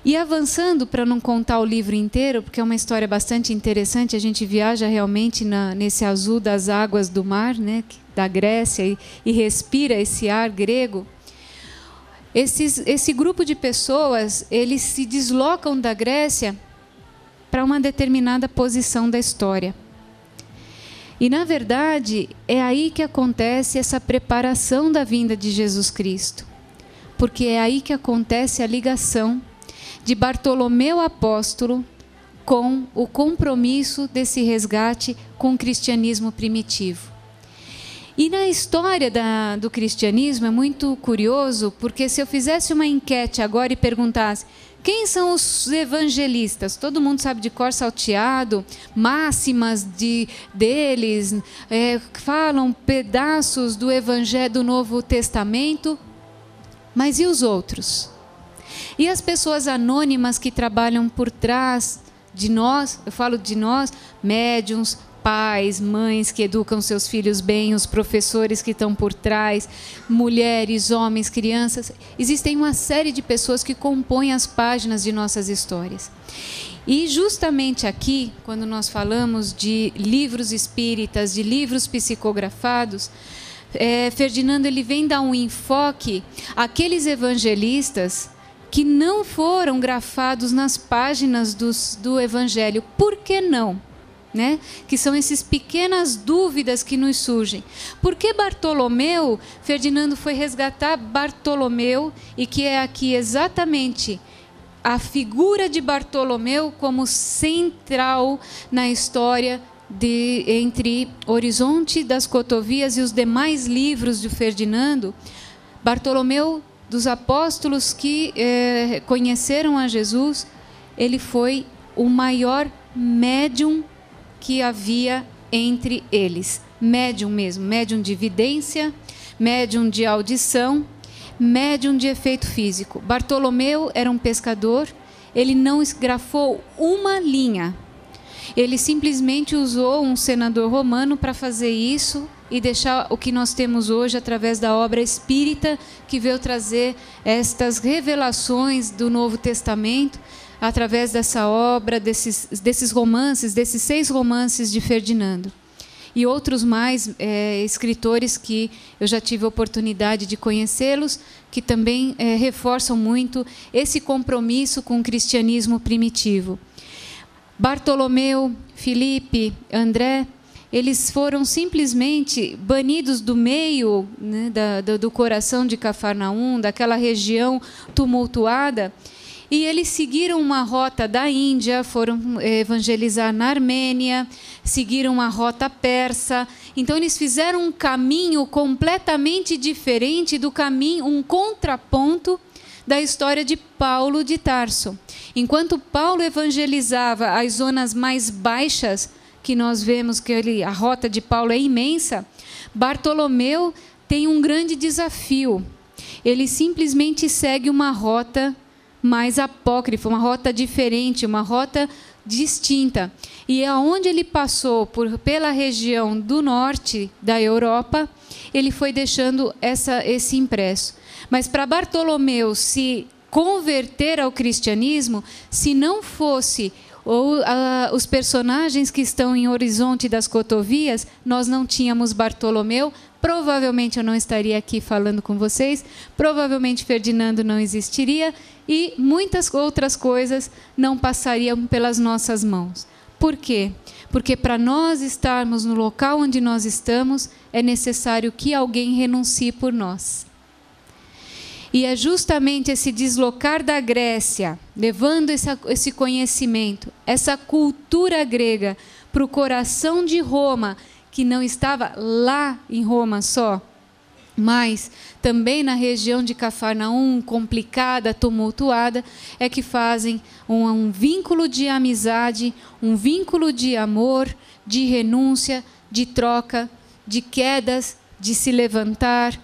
E avançando, para não contar o livro inteiro, porque é uma história bastante interessante, a gente viaja realmente nesse azul das águas do mar, né, da Grécia, e respira esse ar grego. Esse grupo de pessoas, eles se deslocam da Grécia para uma determinada posição da história. E, na verdade, é aí que acontece essa preparação da vinda de Jesus Cristo. Porque é aí que acontece a ligação de Bartolomeu apóstolo com o compromisso desse resgate com o cristianismo primitivo. E na história do cristianismo é muito curioso, porque se eu fizesse uma enquete agora e perguntasse quem são os evangelistas, todo mundo sabe de cor salteado, máximas deles, falam pedaços do Evangelho do Novo Testamento, mas e os outros? E as pessoas anônimas que trabalham por trás de nós, eu falo de nós, médiuns, pais, mães que educam seus filhos bem, os professores que estão por trás, mulheres, homens, crianças. Existem uma série de pessoas que compõem as páginas de nossas histórias. E justamente aqui, quando nós falamos de livros espíritas, de livros psicografados, Ferdinando ele vem dar um enfoque àqueles evangelistas que não foram grafados nas páginas do Evangelho. Por que não? Né? Que são essas pequenas dúvidas que nos surgem. Por que Bartolomeu, Ferdinando foi resgatar Bartolomeu, e que é aqui exatamente a figura de Bartolomeu como central na história entre Horizonte das Cotovias e os demais livros de Ferdinando. Bartolomeu, dos apóstolos que conheceram a Jesus, ele foi o maior médium que havia entre eles. Médium mesmo, médium de vidência, médium de audição, médium de efeito físico. Bartolomeu era um pescador, ele não grafou uma linha. Ele simplesmente usou um senador romano para fazer isso e deixar o que nós temos hoje através da obra espírita, que veio trazer estas revelações do Novo Testamento, através dessa obra, desses romances, desses 6 romances de Ferdinando. E outros mais escritores que eu já tive a oportunidade de conhecê-los, que também reforçam muito esse compromisso com o cristianismo primitivo. Bartolomeu, Filipe, André, eles foram simplesmente banidos do meio, né, do coração de Cafarnaum, daquela região tumultuada, e eles seguiram uma rota da Índia, foram evangelizar na Armênia, seguiram uma rota persa. Então, eles fizeram um caminho completamente diferente do caminho, um contraponto da história de Paulo de Tarso. Enquanto Paulo evangelizava as zonas mais baixas, que nós vemos que a rota de Paulo é imensa, Bartolomeu tem um grande desafio. Ele simplesmente segue uma rota mais apócrifa, uma rota diferente, uma rota distinta. E aonde ele passou pela região do norte da Europa, ele foi deixando esse impresso. Mas para Bartolomeu se converter ao cristianismo, se não fosse os personagens que estão em Horizonte das Cotovias, nós não tínhamos Bartolomeu, provavelmente eu não estaria aqui falando com vocês, provavelmente Ferdinando não existiria e muitas outras coisas não passariam pelas nossas mãos. Por quê? Porque para nós estarmos no local onde nós estamos, é necessário que alguém renuncie por nós. E é justamente esse deslocar da Grécia, levando esse conhecimento, essa cultura grega para o coração de Roma, que não estava lá em Roma só, mas também na região de Cafarnaum, complicada, tumultuada, é que fazem um vínculo de amizade, um vínculo de amor, de renúncia, de troca, de quedas, de se levantar,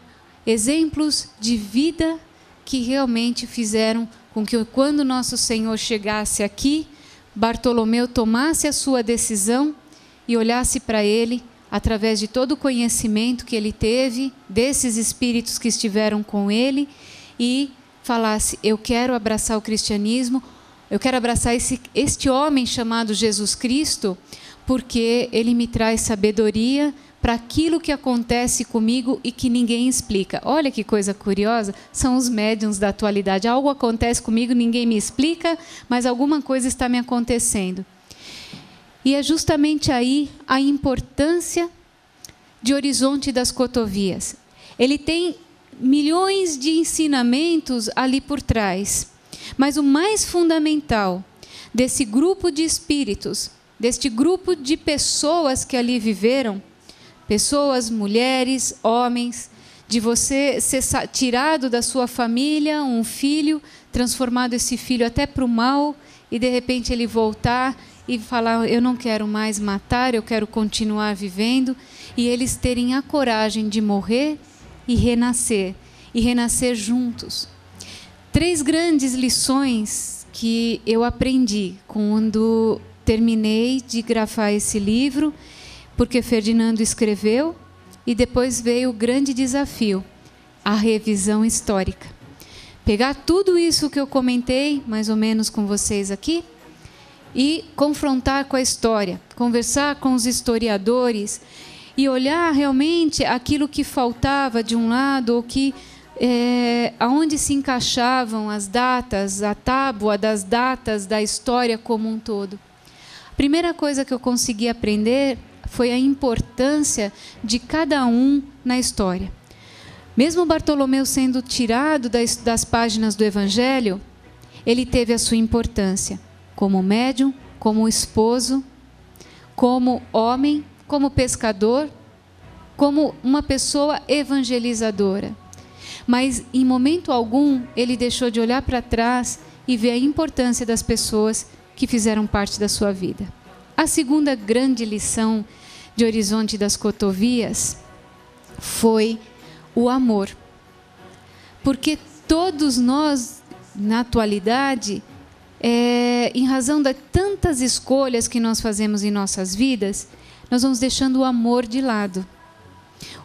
exemplos de vida que realmente fizeram com que, quando nosso Senhor chegasse aqui, Bartolomeu tomasse a sua decisão e olhasse para ele, através de todo o conhecimento que ele teve, desses espíritos que estiveram com ele, e falasse: eu quero abraçar o cristianismo, eu quero abraçar este homem chamado Jesus Cristo, porque ele me traz sabedoria para aquilo que acontece comigo e que ninguém explica. Olha que coisa curiosa, são os médiuns da atualidade. Algo acontece comigo, ninguém me explica, mas alguma coisa está me acontecendo. E é justamente aí a importância de Horizonte das Cotovias. Ele tem milhões de ensinamentos ali por trás, mas o mais fundamental desse grupo de espíritos, deste grupo de pessoas que ali viveram, pessoas, mulheres, homens, de você ser tirado da sua família, um filho, transformado esse filho até para o mal, e de repente ele voltar e falar: eu não quero mais matar, eu quero continuar vivendo, e eles terem a coragem de morrer e renascer juntos. 3 grandes lições que eu aprendi quando terminei de grafar esse livro, porque Ferdinando escreveu, e depois veio o grande desafio, a revisão histórica. Pegar tudo isso que eu comentei, mais ou menos com vocês aqui, e confrontar com a história, conversar com os historiadores e olhar realmente aquilo que faltava de um lado, ou que aonde se encaixavam as datas, a tábua das datas da história como um todo. A primeira coisa que eu consegui aprender foi a importância de cada um na história. Mesmo Bartolomeu sendo tirado das páginas do Evangelho, ele teve a sua importância como médium, como esposo, como homem, como pescador, como uma pessoa evangelizadora. Mas, em momento algum, ele deixou de olhar para trás e ver a importância das pessoas que fizeram parte da sua vida. A segunda grande lição de Horizonte das Cotovias foi o amor. Porque todos nós, na atualidade, em razão de tantas escolhas que nós fazemos em nossas vidas, nós vamos deixando o amor de lado.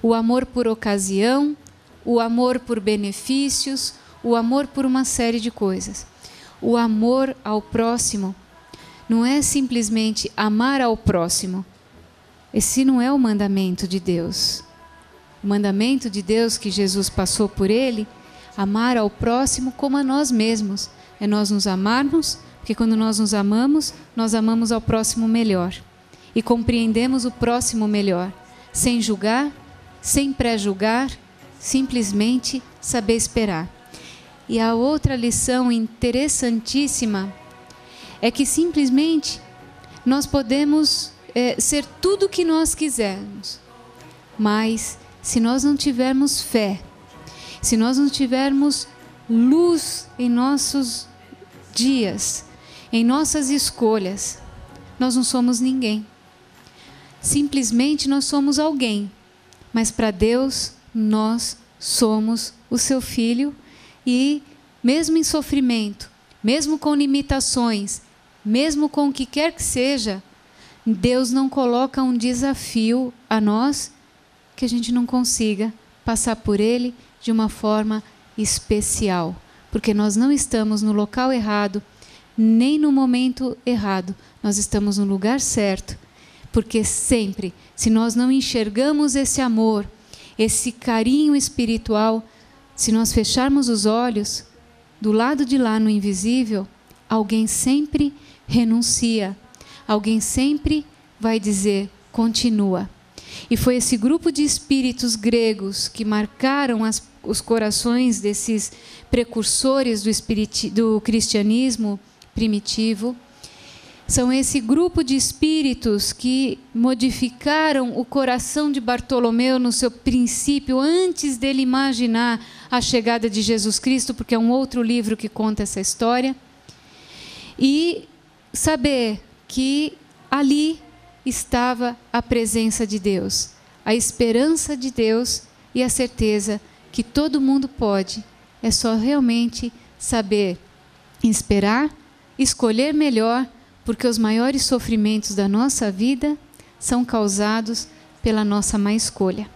O amor por ocasião, o amor por benefícios, o amor por uma série de coisas. O amor ao próximo não é simplesmente amar ao próximo. Esse não é o mandamento de Deus. O mandamento de Deus que Jesus passou por ele, amar ao próximo como a nós mesmos. É nós nos amarmos, porque quando nós nos amamos, nós amamos ao próximo melhor. E compreendemos o próximo melhor, sem julgar, sem pré-julgar, simplesmente saber esperar. E a outra lição interessantíssima é que simplesmente nós podemos ser tudo o que nós quisermos, mas se nós não tivermos fé, se nós não tivermos luz em nossos dias, em nossas escolhas, nós não somos ninguém. Simplesmente nós somos alguém, mas para Deus nós somos o seu filho, e mesmo em sofrimento, mesmo com limitações, mesmo com o que quer que seja, Deus não coloca um desafio a nós que a gente não consiga passar por ele de uma forma especial, porque nós não estamos no local errado, nem no momento errado, nós estamos no lugar certo, porque sempre, se nós não enxergamos esse amor, esse carinho espiritual, se nós fecharmos os olhos, do lado de lá no invisível, alguém sempre renuncia, alguém sempre vai dizer: continua. E foi esse grupo de espíritos gregos que marcaram os corações desses precursores do cristianismo primitivo. São esse grupo de espíritos que modificaram o coração de Bartolomeu no seu princípio, antes dele imaginar a chegada de Jesus Cristo, porque é um outro livro que conta essa história. E saber que ali estava a presença de Deus, a esperança de Deus e a certeza que todo mundo pode. É só realmente saber esperar, escolher melhor, porque os maiores sofrimentos da nossa vida são causados pela nossa má escolha.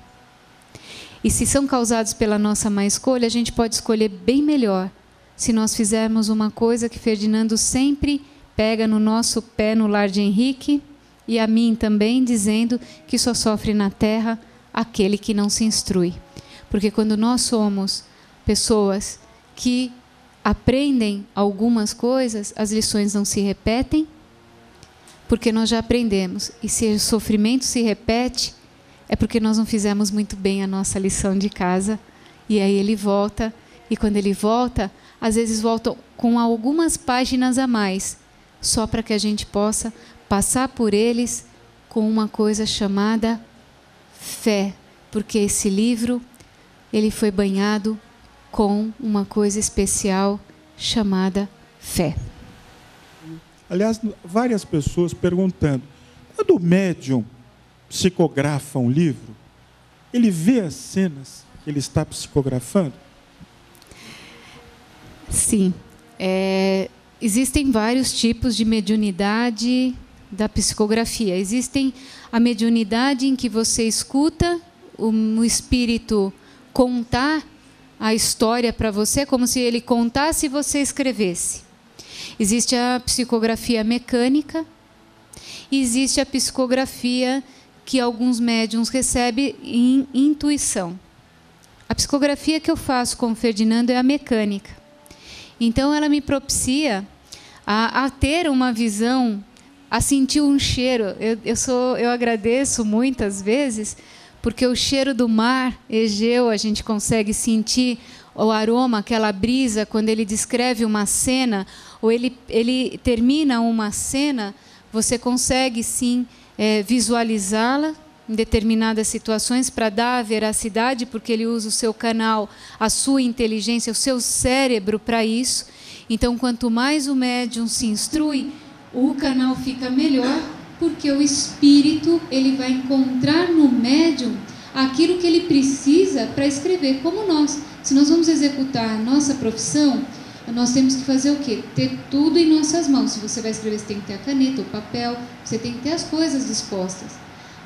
E se são causados pela nossa má escolha, a gente pode escolher bem melhor, se nós fizermos uma coisa que Ferdinando sempre pega no nosso pé no lar de Henrique, e a mim também, dizendo que só sofre na terra aquele que não se instrui. Porque quando nós somos pessoas que aprendem algumas coisas, as lições não se repetem, porque nós já aprendemos. E se o sofrimento se repete, é porque nós não fizemos muito bem a nossa lição de casa. E aí ele volta, e quando ele volta, às vezes volta com algumas páginas a mais, só para que a gente possa passar por eles com uma coisa chamada fé, porque esse livro ele foi banhado com uma coisa especial chamada fé. Aliás, várias pessoas perguntando, quando o médium psicografa um livro, ele vê as cenas que ele está psicografando? Sim. Existem vários tipos de mediunidade da psicografia. Existem a mediunidade em que você escuta o espírito contar a história para você, como se ele contasse e você escrevesse. Existe a psicografia mecânica, e existe a psicografia que alguns médiuns recebem em intuição. A psicografia que eu faço com o Ferdinando é a mecânica. Então, ela me propicia a ter uma visão, a sentir um cheiro. Eu agradeço muitas vezes, porque o cheiro do mar Egeu, a gente consegue sentir o aroma, aquela brisa, quando ele descreve uma cena, ou ele termina uma cena, você consegue, sim, visualizá-la em determinadas situações para dar a veracidade, porque ele usa o seu canal, a sua inteligência, o seu cérebro para isso. Então, quanto mais o médium se instrui, o canal fica melhor, porque o espírito ele vai encontrar no médium aquilo que ele precisa para escrever, como nós. Se nós vamos executar a nossa profissão, nós temos que fazer o quê? Ter tudo em nossas mãos. Se você vai escrever, você tem que ter a caneta, o papel, você tem que ter as coisas dispostas.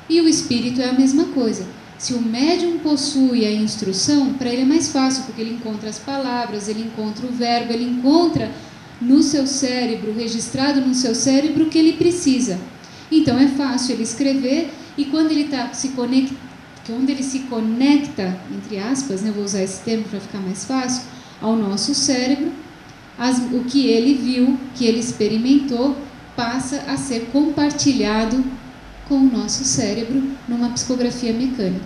E o espírito é a mesma coisa. Se o médium possui a instrução, para ele é mais fácil, porque ele encontra as palavras, ele encontra o verbo, ele encontra no seu cérebro, registrado no seu cérebro, o que ele precisa. Então é fácil ele escrever, e quando ele se conecta, entre aspas, né, vou usar esse termo para ficar mais fácil, ao nosso cérebro, o que ele viu, que ele experimentou, passa a ser compartilhado com o nosso cérebro numa psicografia mecânica.